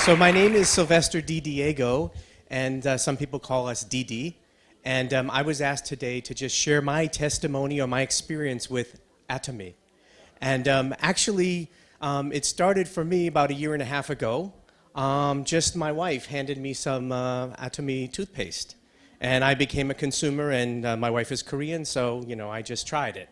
So my name is Sylvester D. Diego, and some people call us DD. And I was asked today to just share my testimony or my experience with Atomy. And actually, it started for me about 1.5 years ago. Just my wife handed me some Atomy toothpaste. And I became a consumer, and my wife is Korean, so, I just tried it.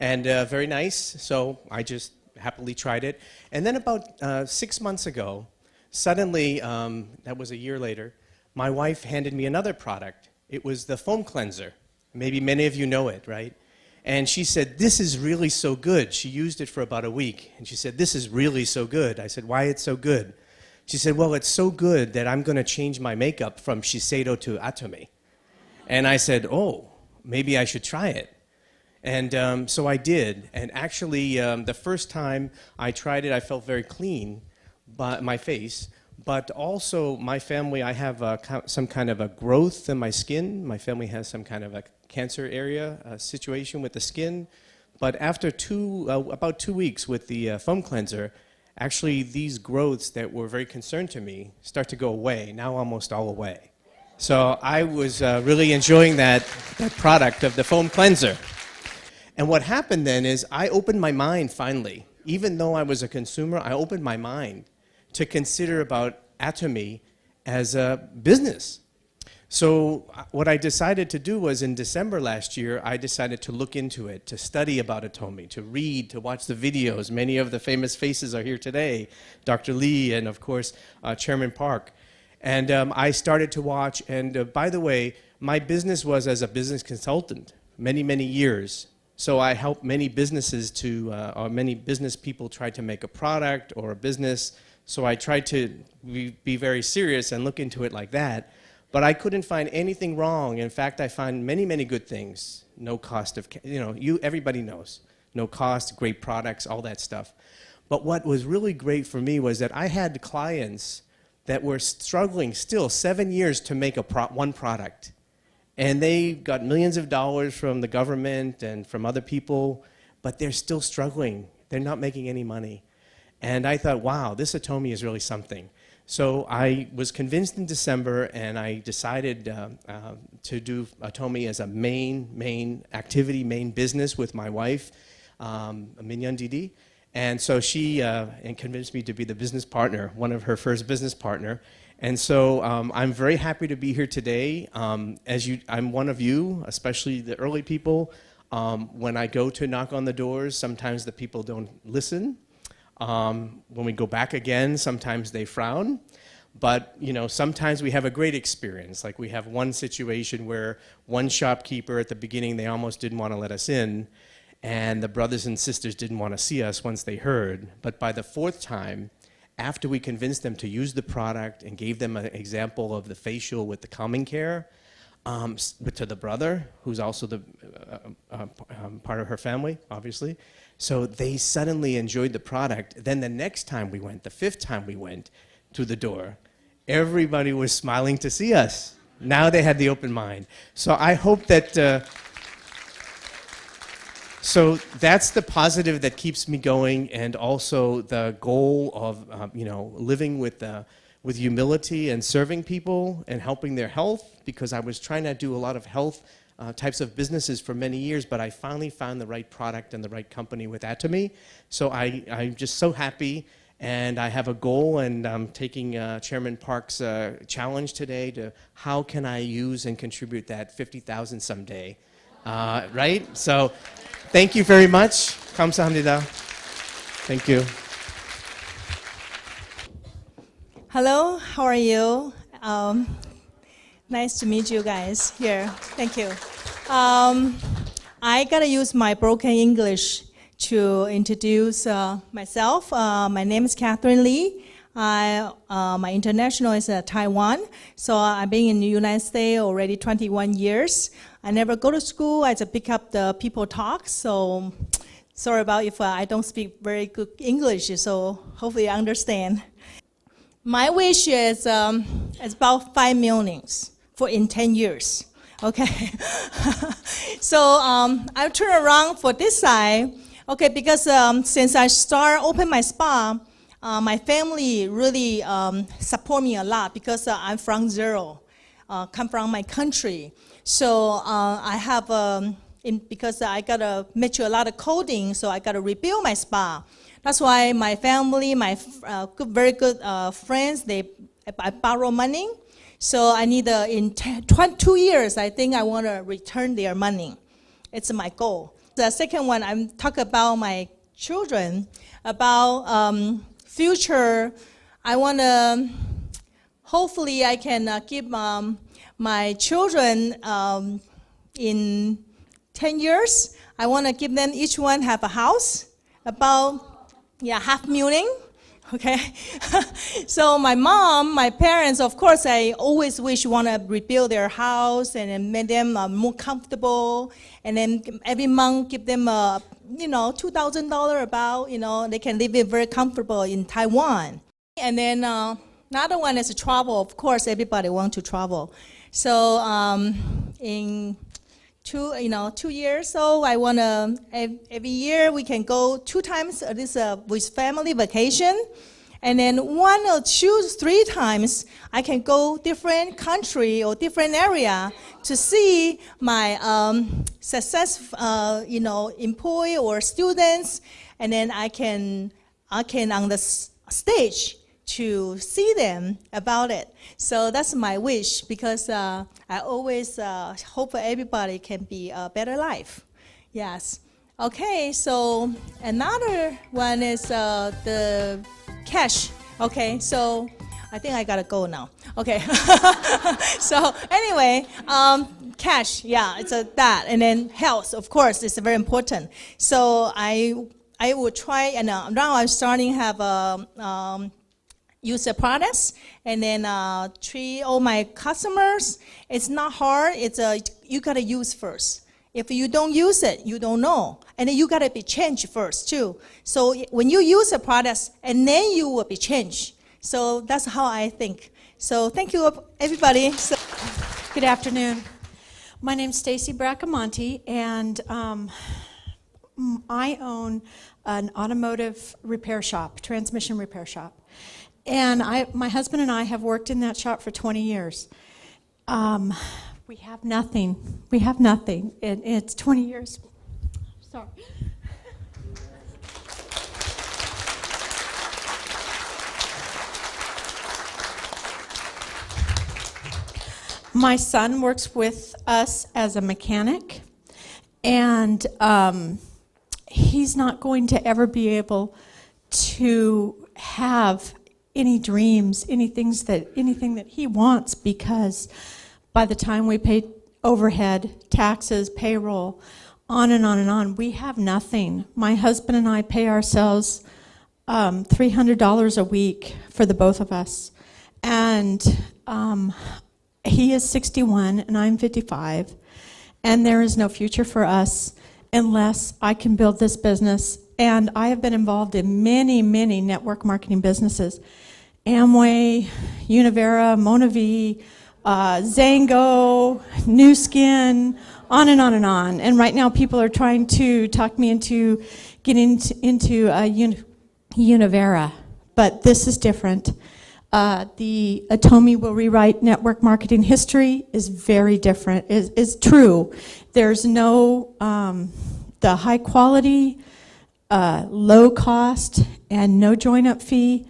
And very nice, so I just happily tried it. And then about 6 months ago, suddenly, that was 1 year later, my wife handed me another product. It was the foam cleanser. Maybe many of you know it, right? And she said, this is really so good. She used it for about a week. And she said, this is really so good. I said, why it's so good? She said, well, it's so good that I'm going to change my makeup from Shiseido to Atomy. And I said, oh, maybe I should try it. And so I did. And actually, the first time I tried it, I felt very clean, but my face. But also, my family, I have some kind of a growth in my skin. My family has some kind of a cancer area situation with the skin. But after about 2 weeks with the foam cleanser, actually these growths that were very concerned to me start to go away, now almost all away. So I was really enjoying that product of the foam cleanser. And what happened then is I opened my mind finally. Even though I was a consumer, I opened my mind to consider about Atomy as a business. So what I decided to do was in December last year, I decided to look into it, to study about Atomy, to read, to watch the videos. Many of the famous faces are here today, Dr. Lee and of course Chairman Park. And I started to watch, and by the way, my business was as a business consultant many, many years. So I helped many businesses or many business people try to make a product or a business. So I tried to be very serious and look into it like that. But I couldn't find anything wrong. In fact, I found many, many good things. No cost of, everybody knows. No cost, great products, all that stuff. But what was really great for me was that I had clients that were struggling still 7 years to make one product. And they got millions of dollars from the government and from other people, but they're still struggling. They're not making any money. And I thought, wow, this Atomy is really something. So I was convinced in December, and I decided to do Atomy as a main activity, main business with my wife, Minyeon Didi. And so she convinced me to be the business partner, one of her first business partner. And so I'm very happy to be here today. I'm one of you, especially the early people. When I go to knock on the doors, sometimes the people don't listen. When we go back again, sometimes they frown. But sometimes we have a great experience. Like we have one situation where one shopkeeper at the beginning, they almost didn't want to let us in. And the brothers and sisters didn't want to see us once they heard. But by the 4th time, after we convinced them to use the product and gave them an example of the facial with the calming care, to the brother, who's also the part of her family, obviously. So they suddenly enjoyed the product. Then the next time we went, the 5th time we went to the door, everybody was smiling to see us. Now they had the open mind. So I hope that... So that's the positive that keeps me going, and also the goal of living with humility and serving people and helping their health, because I was trying to do a lot of health types of businesses for many years, but I finally found the right product and the right company with Atomy. So I'm just so happy, and I have a goal, and I'm taking Chairman Park's challenge today to how can I use and contribute that 50,000 someday, right? So. Thank you very much. 감사합니다. Thank you. Hello, how are you? Nice to meet you guys here. Thank you. I gotta use my broken English to introduce myself. My name is Catherine Lee. My international is Taiwan, so I've been in the United States already 21 years. I never go to school, I just pick up the people talk, so sorry about if I don't speak very good English, so hopefully you understand. My wish is about 5 million in 10 years, okay? So I'll turn around for this side, okay, because since I open my spa, my family really support me a lot because I'm from zero, come from my country. So I have, because I got to mature a lot of coding, so I got to rebuild my spa. That's why my family, my very good friends, I borrow money. So I need, in 2 years, I think I want to return their money. It's my goal. The second one, I'm talking about my children, about future. I want to, hopefully I can give my children in 10 years, I want to give them, each one have a house, about $500,000, okay? So my mom, my parents, of course, I always want to rebuild their house and then make them more comfortable, and then every month give them $2,000 about, they can live it very comfortable in Taiwan. And then another one is travel. Of course, everybody wants to travel. So in 2 years, so I want to, every year we can go 2 times, at least with family vacation. And then 1 or 2, 3 times, I can go different country or different area to see my employee or students. And then I can on the stage to see them about it. So that's my wish, because I always hope everybody can be a better life. Yes. Okay, so another one is the cash. Okay, so I think I gotta go now. Okay. So anyway, cash, yeah, it's that. And then health, of course, is very important. So I will try, and now I'm starting to have use the products, and then treat all my customers. It's not hard. It's you gotta use first. If you don't use it, you don't know. And then you gotta be changed first too. So when you use the products, and then you will be changed. So that's how I think. So thank you, everybody. Good afternoon. My name's Stacy Bracamonte, and I own an automotive repair shop, transmission repair shop. And my husband and I have worked in that shop for 20 years. We have nothing. We have nothing. It's 20 years. Sorry. My son works with us as a mechanic, and he's not going to ever be able to have any dreams, anything that he wants, because by the time we pay overhead, taxes, payroll, on and on and on, we have nothing. My husband and I pay ourselves $300 a week for the both of us. And he is 61 and I'm 55. And there is no future for us unless I can build this business. And I have been involved in many, many network marketing businesses. Amway, Univera, Monavi, Zango, Nu Skin, on and on and on. And right now people are trying to talk me into getting into Univera. But this is different. The Atomi will rewrite network marketing history is very different, is true. There's no, the high quality, low cost, and no join-up fee.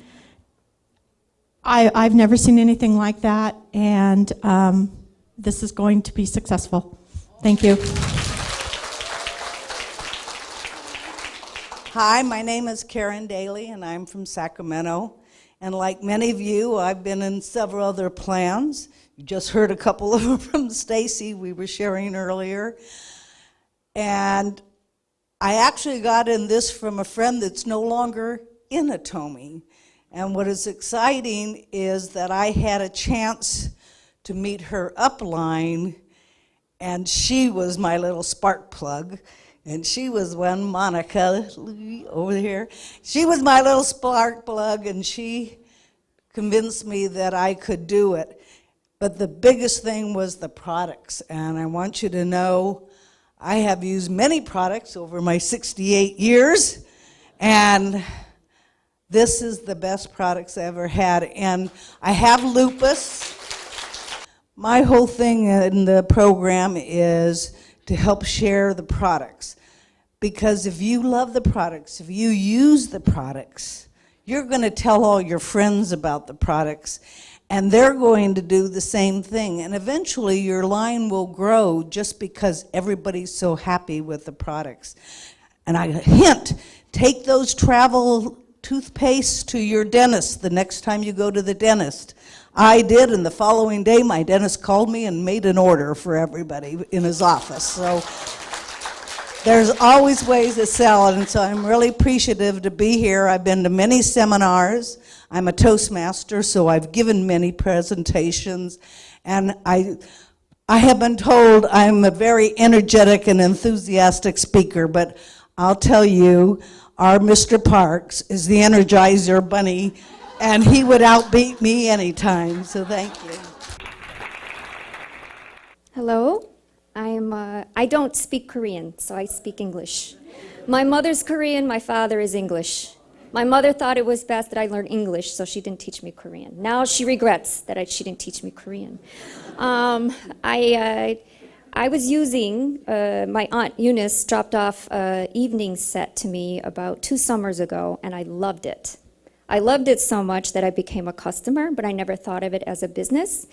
I've never seen anything like that, and this is going to be successful. Thank you. Hi, my name is Karen Daly, and I'm from Sacramento. And like many of you, I've been in several other plans. You just heard a couple of them from Stacy, we were sharing earlier. And I actually got in this from a friend that's no longer in Atomi. And what is exciting is that I had a chance to meet her upline, and she was my little spark plug. And she was one, Monica, over here. She was my little spark plug, and she convinced me that I could do it. But the biggest thing was the products. And I want you to know I have used many products over my 68 years. And This is the best products I ever had. And I have lupus. My whole thing in the program is to help share the products. Because if you love the products, if you use the products, you're going to tell all your friends about the products, and they're going to do the same thing. And eventually your line will grow just because everybody's so happy with the products. And I hint, take those travel toothpaste to your dentist the next time you go to the dentist. I did, and the following day my dentist called me and made an order for everybody in his office. So there's always ways to sell it, and so I'm really appreciative to be here. I've been to many seminars. I'm a Toastmaster, so I've given many presentations, and I have been told I'm a very energetic and enthusiastic speaker, but I'll tell you, our Mr. Parks is the Energizer Bunny, and he would outbeat me anytime, so thank you. Hello, I don't speak Korean, so I speak English. My mother's Korean, my father is English. My mother thought it was best that I learn English, so she didn't teach me Korean. Now she regrets that she didn't teach me Korean. I was using, my Aunt Eunice dropped off an evening set to me about 2 summers ago, and I loved it. I loved it so much that I became a customer, but I never thought of it as a business.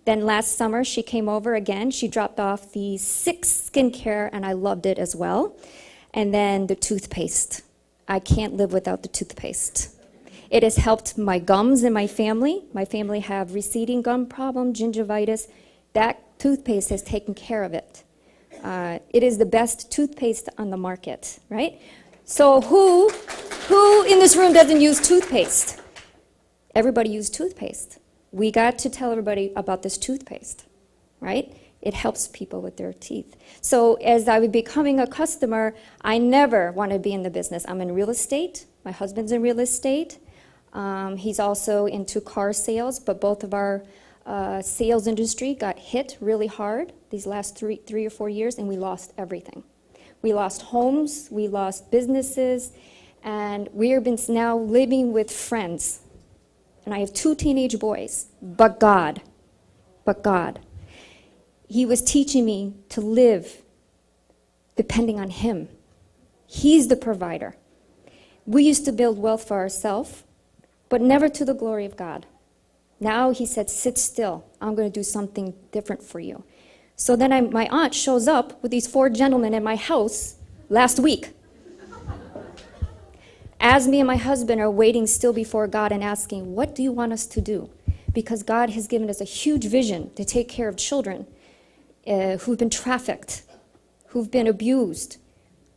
Then last summer, she came over again. She dropped off the 6 skincare, and I loved it as well. And then the toothpaste. I can't live without the toothpaste. It has helped my gums in my family. My family have receding gum problem, gingivitis. That toothpaste has taken care of it. It is the best toothpaste on the market, right? So who in this room doesn't use toothpaste? Everybody uses toothpaste. We got to tell everybody about this toothpaste, right? It helps people with their teeth. So as I was becoming a customer, I never want to be in the business. I'm in real estate. My husband's in real estate. He's also into car sales, but both of our sales industry got hit really hard these last three or 4 years, and we lost everything. We lost homes, we lost businesses, and we have been now living with friends. And I have 2 teenage boys, but God, He was teaching me to live depending on Him. He's the provider. We used to build wealth for ourselves, but never to the glory of God. Now He said, sit still. I'm going to do something different for you. So then my aunt shows up with these 4 gentlemen in my house last week. As me and my husband are waiting still before God and asking, what do you want us to do? Because God has given us a huge vision to take care of children who've been trafficked, who've been abused.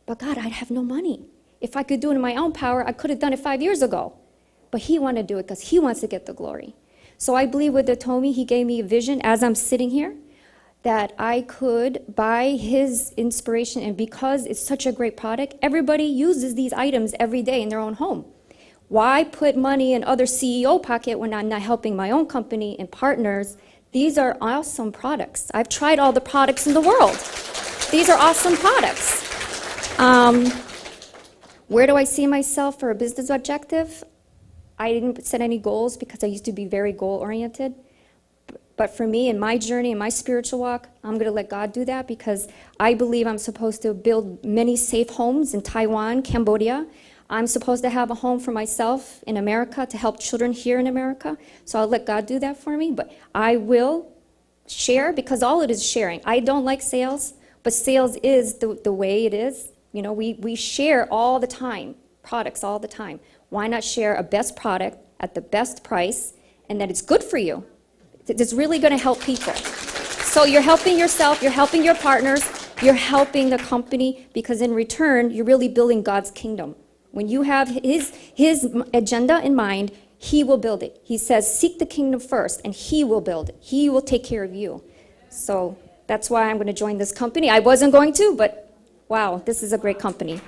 But God, I have no money. If I could do it in my own power, I could have done it 5 years ago. But He wanted to do it because He wants to get the glory. So I believe with the Tomi, He gave me a vision as I'm sitting here that I could, by His inspiration, and because it's such a great product, everybody uses these items every day in their own home. Why put money in other CEO pocket when I'm not helping my own company and partners? These are awesome products. I've tried all the products in the world. These are awesome products. Where do I see myself for a business objective? I didn't set any goals because I used to be very goal-oriented. But for me, in my journey, in my spiritual walk, I'm going to let God do that because I believe I'm supposed to build many safe homes in Taiwan, Cambodia. I'm supposed to have a home for myself in America to help children here in America. So I'll let God do that for me. But I will share because all it is sharing. I don't like sales, but sales is the way it is. You know, we share all the time, products all the time. Why not share a best product at the best price and that it's good for you? It's really going to help people. So you're helping yourself, you're helping your partners, you're helping the company because in return, you're really building God's kingdom. When you have His agenda in mind, He will build it. He says, seek the kingdom first, and He will build it. He will take care of you. So that's why I'm going to join this company. I wasn't going to, but wow, this is a great company.